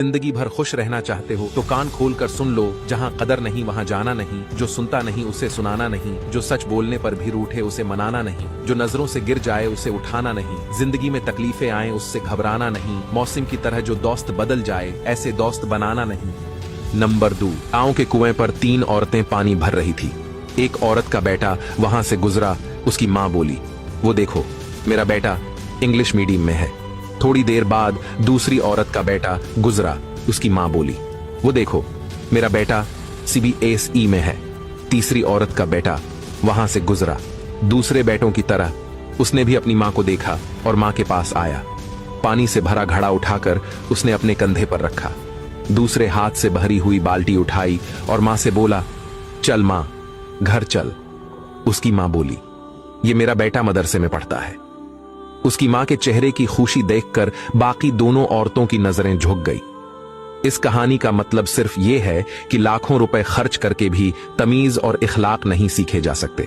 जिंदगी भर खुश रहना चाहते हो तो कान खोल कर सुन लो, जहां कदर नहीं वहां जाना नहीं, जो सुनता नहीं उसे सुनाना नहीं, जो सच बोलने पर भी रूठे उसे मनाना नहीं, जो नजरों से गिर जाए उसे उठाना नहीं, जिंदगी में तकलीफें आए उससे घबराना नहीं, मौसम की तरह जो दोस्त बदल जाए ऐसे दोस्त बनाना नहीं। नंबर 2, गांव के कुएं पर 3 औरतें पानी भर रही थी। एक औरत का बेटा वहां से गुजरा। उसकी माँ बोली, वो देखो मेरा बेटा इंग्लिश मीडियम में है। थोड़ी देर बाद दूसरी औरत का बेटा गुजरा। उसकी माँ बोली, वो देखो मेरा बेटा CBSE में है। तीसरी औरत का बेटा वहां से गुजरा। दूसरे बेटों की तरह उसने भी अपनी माँ को देखा और माँ के पास आया। पानी से भरा घड़ा उठाकर उसने अपने कंधे पर रखा। दूसरे हाथ से भरी हुई बाल्टी उठाई और माँ से बोला, चल माँ घर चल। उसकी माँ बोली, ये मेरा बेटा मदरसे में पढ़ता है। उसकी मां के चेहरे की खुशी देखकर बाकी दोनों औरतों की नजरें झुक गई। इस कहानी का मतलब सिर्फ ये है कि लाखों रुपए खर्च करके भी तमीज और इखलाक नहीं सीखे जा सकते।